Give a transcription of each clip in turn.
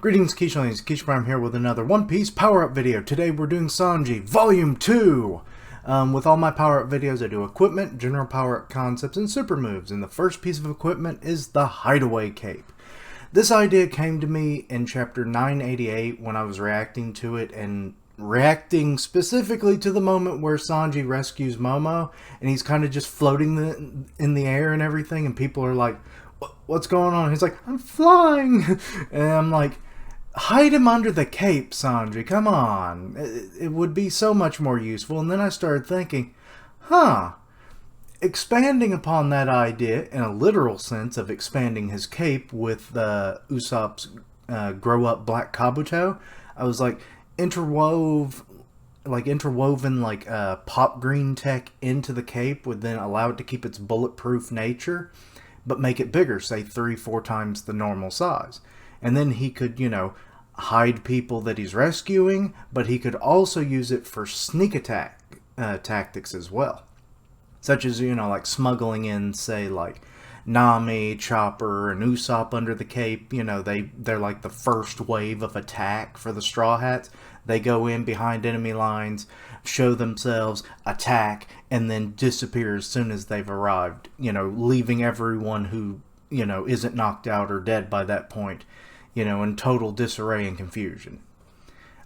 Greetings, Keishlings. Keish Prime here with another One Piece Power Up video. Today we're doing Sanji Volume 2. With all my Power Up videos, I do equipment, general Power Up concepts, and super moves. And the first piece of equipment is the Hideaway Cape. This idea came to me in Chapter 988 when I was reacting to it, and reacting specifically to the moment where Sanji rescues Momo, and he's kind of just floating in the air and everything, and people are like, what's going on? He's like, I'm flying. And I'm like, hide him under the cape, Sanji. Come on. It would be so much more useful. And then I started thinking, expanding upon that idea in a literal sense of expanding his cape with Usopp's grow up Black Kabuto, I was like, interwoven pop green tech into the cape would then allow it to keep its bulletproof nature, but make it bigger, say 3-4 times the normal size. And then he could, hide people that he's rescuing, but he could also use it for sneak attack tactics as well. Such as, like smuggling in, say, like Nami, Chopper, and Usopp under the cape. They're like the first wave of attack for the Straw Hats. They go in behind enemy lines, show themselves, attack, and then disappear as soon as they've arrived, leaving everyone who, isn't knocked out or dead by that point, in total disarray and confusion.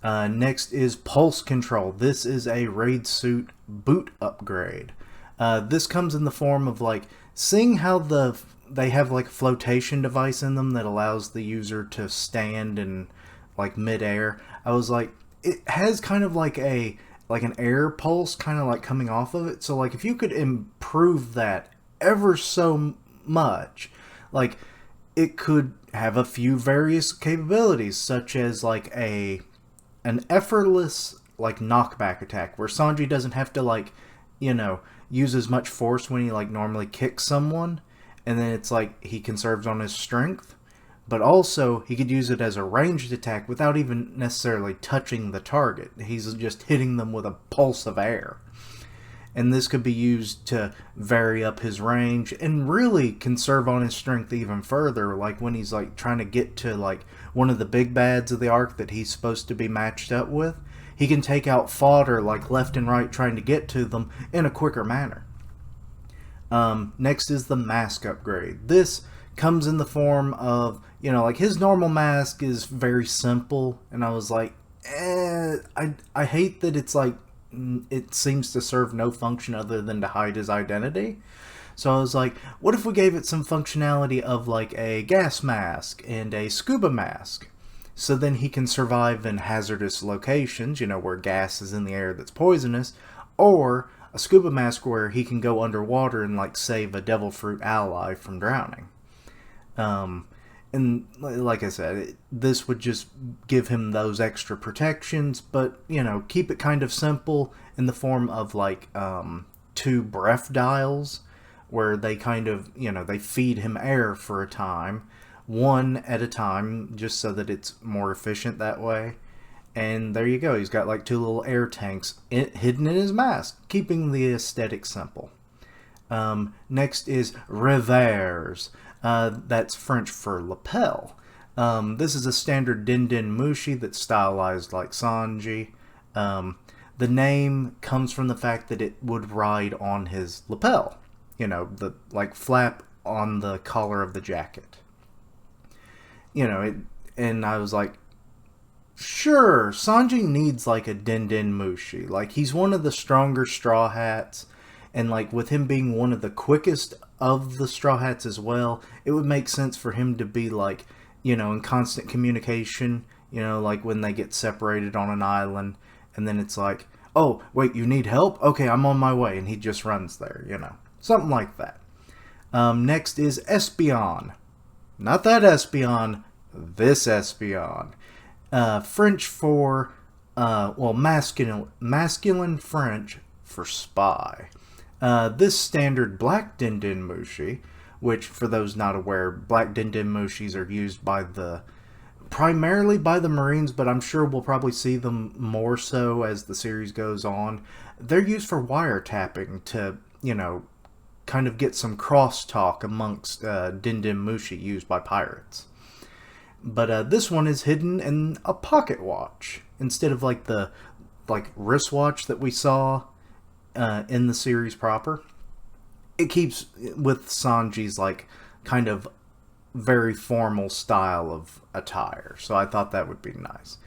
Next is Pulse Control. This is a raid suit boot upgrade. This comes in the form of, seeing how they have, a flotation device in them that allows the user to stand in, mid-air. I was like, it has kind of an air pulse kind of coming off of it. So if you could improve that ever so much, it could have a few various capabilities, such as an effortless knockback attack where Sanji doesn't have to use as much force when he normally kicks someone, and then it's he conserves on his strength. But also, he could use it as a ranged attack without even necessarily touching the target. He's just hitting them with a pulse of air. And this could be used to vary up his range and really conserve on his strength even further. When he's trying to get to one of the big bads of the arc that he's supposed to be matched up with, he can take out fodder left and right trying to get to them in a quicker manner. Next is the mask upgrade. This comes in the form of, his normal mask is very simple, and I was like, I hate that it's it seems to serve no function other than to hide his identity. So I was like, what if we gave it some functionality of a gas mask and a scuba mask? So then he can survive in hazardous locations, where gas is in the air that's poisonous, or a scuba mask where he can go underwater and save a devil fruit ally from drowning. And like I said, this would just give him those extra protections, but, keep it kind of simple in the form of 2 breath dials where they kind of, they feed him air for a time, one at a time, just so that it's more efficient that way. And there you go, he's got 2 little air tanks hidden in his mask, keeping the aesthetic simple. Next is revers. That's French for lapel. This is a standard Din Din Mushi that's stylized like Sanji. The name comes from the fact that it would ride on his lapel. The flap on the collar of the jacket. And I was like, sure, Sanji needs a Din Din Mushi. He's one of the stronger Straw Hats, and with him being one of the quickest of the Straw Hats as well, it would make sense for him to be in constant communication, when they get separated on an island, and then it's oh, wait, you need help? Okay, I'm on my way, and he just runs there, something like that. Next is Espeon. Not that Espeon, this Espeon. French for, masculine French for spy. This standard Black Din Din Mushi, which, for those not aware, Black Din Din Mushis are used primarily by the Marines, but I'm sure we'll probably see them more so as the series goes on. They're used for wiretapping to, kind of get some crosstalk amongst Din Din Mushi used by pirates. But this one is hidden in a pocket watch instead of like the wristwatch that we saw in the series proper. It keeps with Sanji's like kind of very formal style of attire, so I thought that would be nice.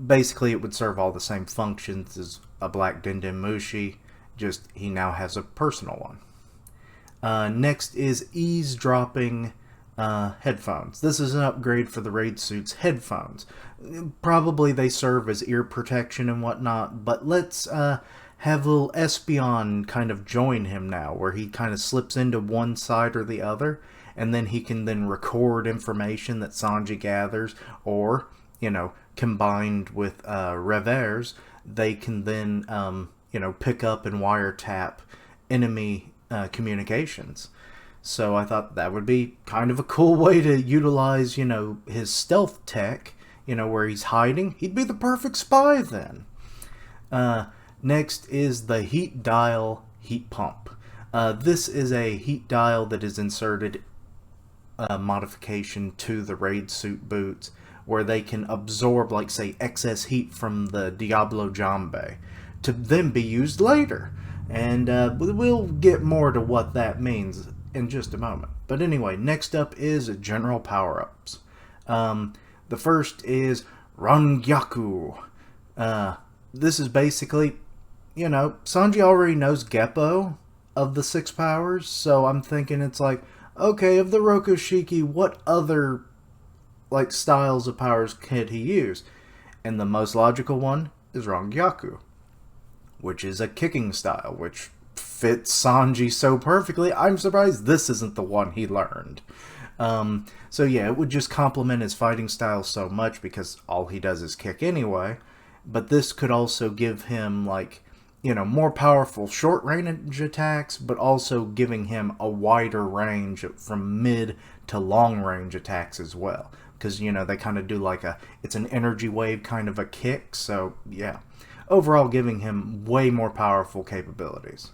Basically, it would serve all the same functions as a black Dendemushi, just he now has a personal one. Next is eavesdropping headphones. This is an upgrade for the raid suit's headphones. Probably they serve as ear protection and whatnot, but let's have little Espeon kind of join him now, where he kind of slips into one side or the other, and then he can then record information that Sanji gathers, or, combined with Revers, they can then, pick up and wiretap enemy communications. So I thought that would be kind of a cool way to utilize, his stealth tech, where he's hiding. He'd be the perfect spy then. Next is the heat dial heat pump. This is a heat dial that is inserted modification to the raid suit boots, where they can absorb, like, say, excess heat from the Diablo Jambe to then be used later. And we'll get more to what that means in just a moment. But anyway, next up is general power-ups. The first is Rangyaku. This is basically, Sanji already knows Geppo of the 6 powers, so I'm thinking it's like, okay, of the Rokushiki, what other styles of powers could he use? And the most logical one is Rangyaku, which is a kicking style, which fits Sanji so perfectly. I'm surprised this isn't the one he learned. So yeah, it would just complement his fighting style so much, because all he does is kick anyway. But this could also give him, more powerful short range attacks, but also giving him a wider range from mid to long range attacks as well. Because, they kind of do it's an energy wave kind of a kick, so yeah. Overall giving him way more powerful capabilities.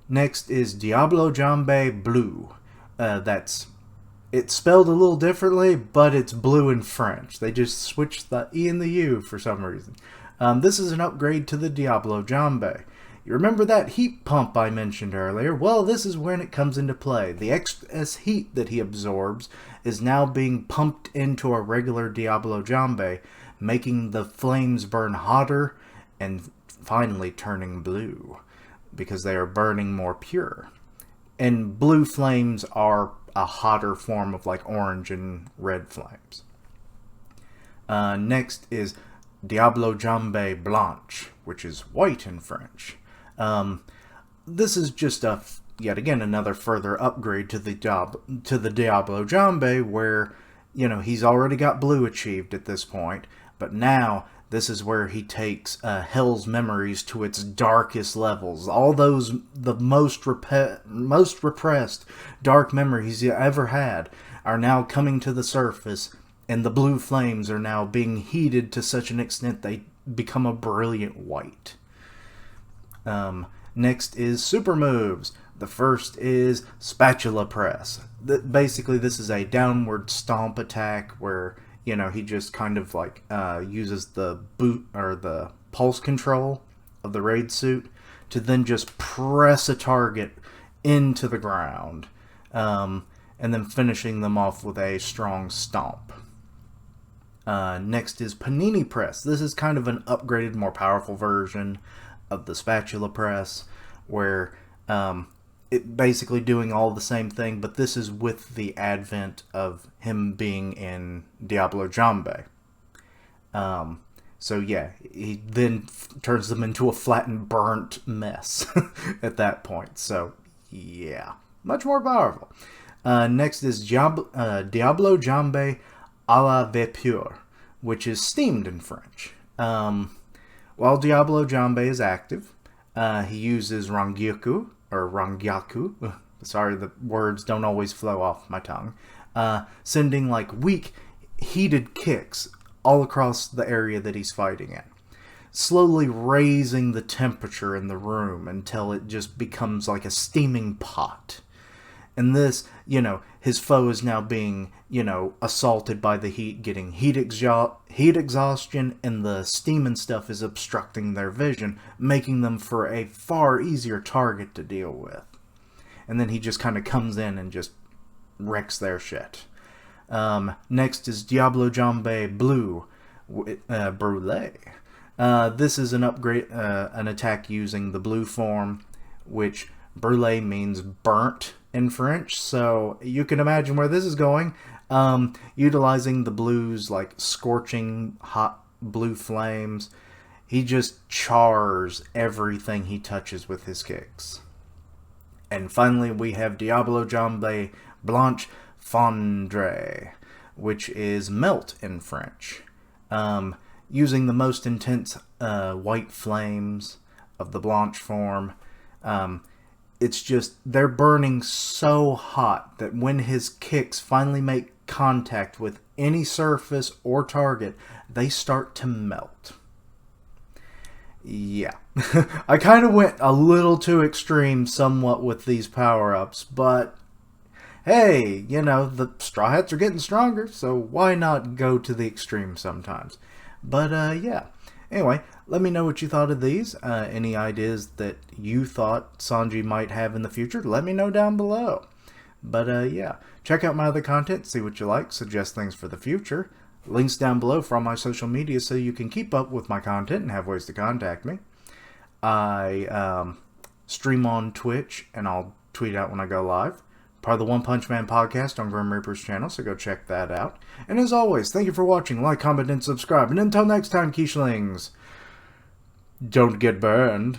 Next is Diablo Jambe Blue. It's spelled a little differently, but it's blue in French. They just switched the E and the U for some reason. This is an upgrade to the Diablo Jambe. You remember that heat pump I mentioned earlier? Well, this is when it comes into play. The excess heat that he absorbs is now being pumped into a regular Diablo Jambe, making the flames burn hotter and finally turning blue, because they are burning more pure. And blue flames are a hotter form of orange and red flames. Next is Diablo Jambe Blanc, which is white in French. This is just yet again another further upgrade to the Diablo Jambe, where he's already got blue achieved at this point, but now this is where he takes Hell's memories to its darkest levels. All those, the most repressed dark memories he ever had, are now coming to the surface, and the blue flames are now being heated to such an extent they become a brilliant white. Next is super moves. The first is Spatula Press. Basically, this is a downward stomp attack where he just kind of uses the boot or the pulse control of the raid suit to then just press a target into the ground, and then finishing them off with a strong stomp. Next is Panini Press. This is kind of an upgraded, more powerful version of the Spatula Press, where it basically doing all the same thing, but this is with the advent of him being in Diablo Jambe. So yeah, he then turns them into a flattened, burnt mess at that point. So yeah, much more powerful. Next is Diablo Jambe à la vapeur, which is steamed in French. While Diablo Jambe is active, he uses Rangyaku, or Rangyaku. Sorry, the words don't always flow off my tongue. Sending weak, heated kicks all across the area that he's fighting in, slowly raising the temperature in the room until it just becomes like a steaming pot. And this, his foe is now being, assaulted by the heat, getting heat exhaustion, and the steam and stuff is obstructing their vision, making them for a far easier target to deal with. And then he just kind of comes in and just wrecks their shit. Next is Diablo Jambe Blue Brûlé. This is an upgrade, an attack using the blue form, which brûlé means burnt in French, so you can imagine where this is going. Utilizing the blues, like scorching hot blue flames, he just chars everything he touches with his kicks. And finally, we have Diablo Jambe Blanc Fondre, which is melt in French. Using the most intense white flames of the Blanche form, it's just, they're burning so hot that when his kicks finally make contact with any surface or target, they start to melt. Yeah, I kind of went a little too extreme somewhat with these power-ups, but hey, the Straw Hats are getting stronger, so why not go to the extreme sometimes? But yeah, anyway, let me know what you thought of these. Any ideas that you thought Sanji might have in the future, let me know down below. But yeah, check out my other content, see what you like, suggest things for the future. Links down below for all my social media so you can keep up with my content and have ways to contact me. I stream on Twitch, and I'll tweet out when I go live. Part of the One Punch Man podcast on Grim Reaper's channel, so go check that out. And as always, thank you for watching. Like, comment, and subscribe. And until next time, Quiche-lings, don't get burned.